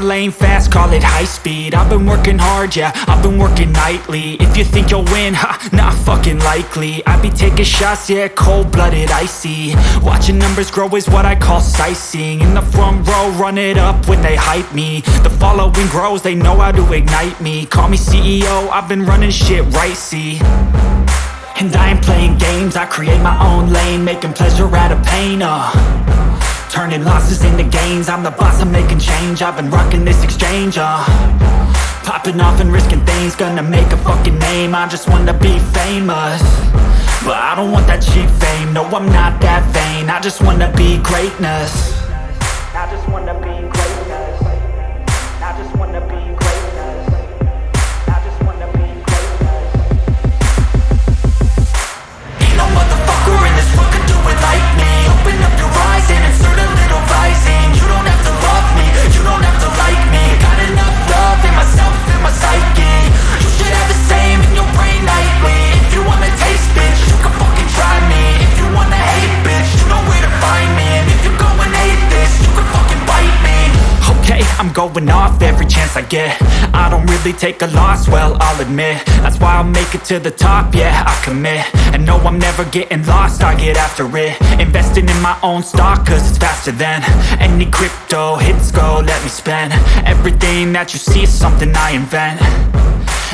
lane fast, call it high speed. I've been working hard, yeah, I've been working nightly. If you think you'll win, ha, not fucking likely. I be taking shots, yeah, cold-blooded, icy. Watching numbers grow is what I call sightseeing. In the front row, run it up when they hype me. The following grows, they know how to ignite me. Call me CEO, I've been running shit right, see. And I ain't playing games, I create my own lane, making pleasure out of pain, turning losses into gains. I'm the boss, I'm making change. I've been rocking this exchange, popping off and risking things. Gonna make a fucking name, I just wanna be famous. But I don't want that cheap fame, no I'm not that vain. I just wanna be greatness. I just wanna be greatness. I just wanna be greatness. I just wanna be greatness. Ain't no motherfucker in this world could do it like me. Open up your eyes and insert a little rising. You don't have to love me, you don't have to like me. Got enough love in myself, in my psyche. You should have the same in your brain nightly. If you wanna taste, bitch, you can fucking try me. If you wanna hate, bitch, you know where to find me. And if you go and hate this, you can fucking bite me. Okay, I'm going off every chance I get. I don't really take a loss, well, I'll admit. That's why I'll make it to the top, yeah, I commit. And no, I'm never getting lost, I get after it. Investing in my own stock, cause it's faster than any crypto hits go, let me spend. Everything that you see is something I invent.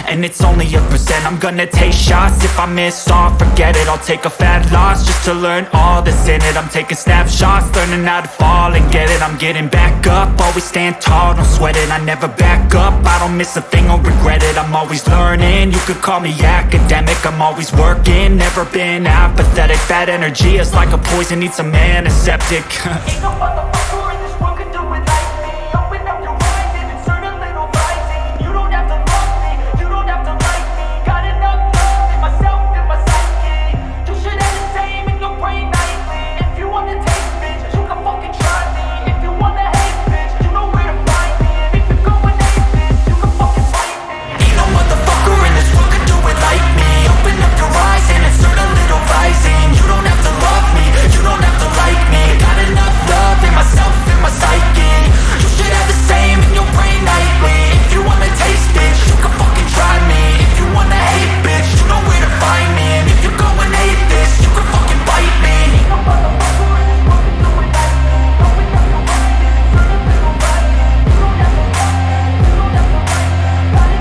And it's only a percent. I'm gonna take shots. If I miss all, forget it. I'll take a fat loss just to learn all that's in it. I'm taking snapshots, learning how to fall and get it. I'm getting back up, always stand tall, don't sweat it. I never back up, I don't miss a thing or regret it. I'm always learning, you could call me academic. I'm always working, never been apathetic. That energy is like a poison, needs some antiseptic. Ain't no motherfucker in this world could do it like me. Open up your eyes and insert a little rising. You don't have to love me, you don't have to like me. Got enough love in myself, in my psyche. You should have the same in your brain nightly. If you wanna taste, bitch, you can fucking try me. If you wanna hate, bitch, you know where to find me. And if you go and hate, bitch, you can fucking fight me. Ain't no motherfucker in this world could do it like me. Open up your eyes and insert a little rising. You don't have to love me, you don't have to like me. Got enough love in myself, in my psyche. You should have the same in your brain nightly. If you wanna taste, bitch, you can fucking try me. If you wanna hate, bitch, you know where to find me. And if you go and hate this, you can fucking bite me. Ain't no motherfucker in this world could do it like me. Open up your eyes and insert a little rising. You don't have to love me, you don't have to like me. Got enough love in myself.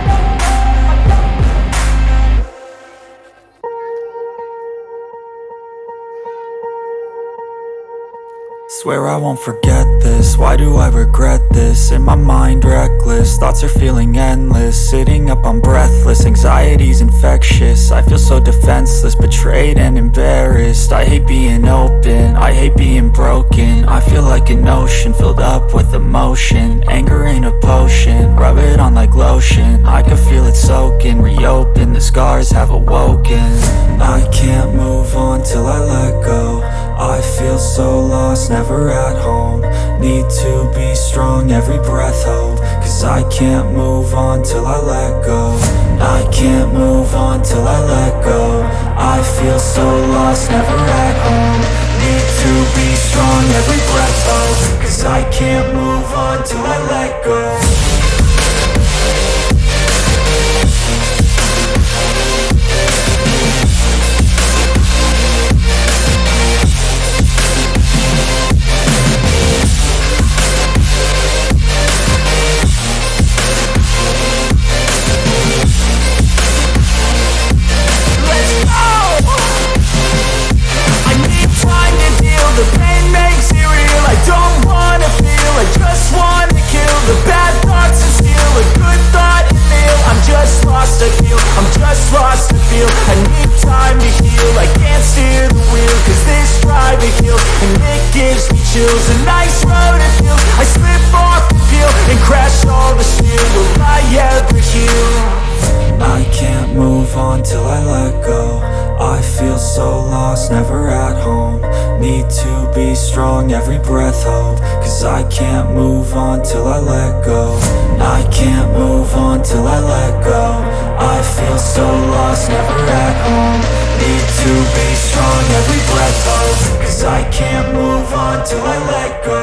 Swear I won't forget this, why do I regret this? In my mind reckless, thoughts are feeling endless. Sitting up, I'm breathless, anxiety's infectious. I feel so defenseless, betrayed and embarrassed. I hate being open, I hate being broken. I feel like an ocean filled up with emotion. Anger ain't a potion, rub it on like lotion. I can feel it soaking, reopen, the scars have awoken. I can't move on till I let go. I feel so lost, never at home. Need to be strong, every breath hold. Cause I can't move on till I let go. I can't move on till I let go. I feel so lost, never at home. Need to be strong, every breath hold. Cause I can't move on till I let go. The pain makes it real, I don't wanna feel, I just wanna kill the bad thoughts and steal a good thought and feel. I'm just lost, I feel, I'm just lost, I feel. I need time to heal, I can't steer the wheel. Cause this ride to heal, and it gives me chills. A nice road to feel, I slip off the peel and crash all the steel. Will I ever heal? I can't move on till I let go. I feel so lost, never at home. Need to be strong, every breath hold. Cause I can't move on till I let go. I can't move on till I let go. I feel so lost, never at home. Need to be strong, every breath hold. Cause I can't move on till I let go.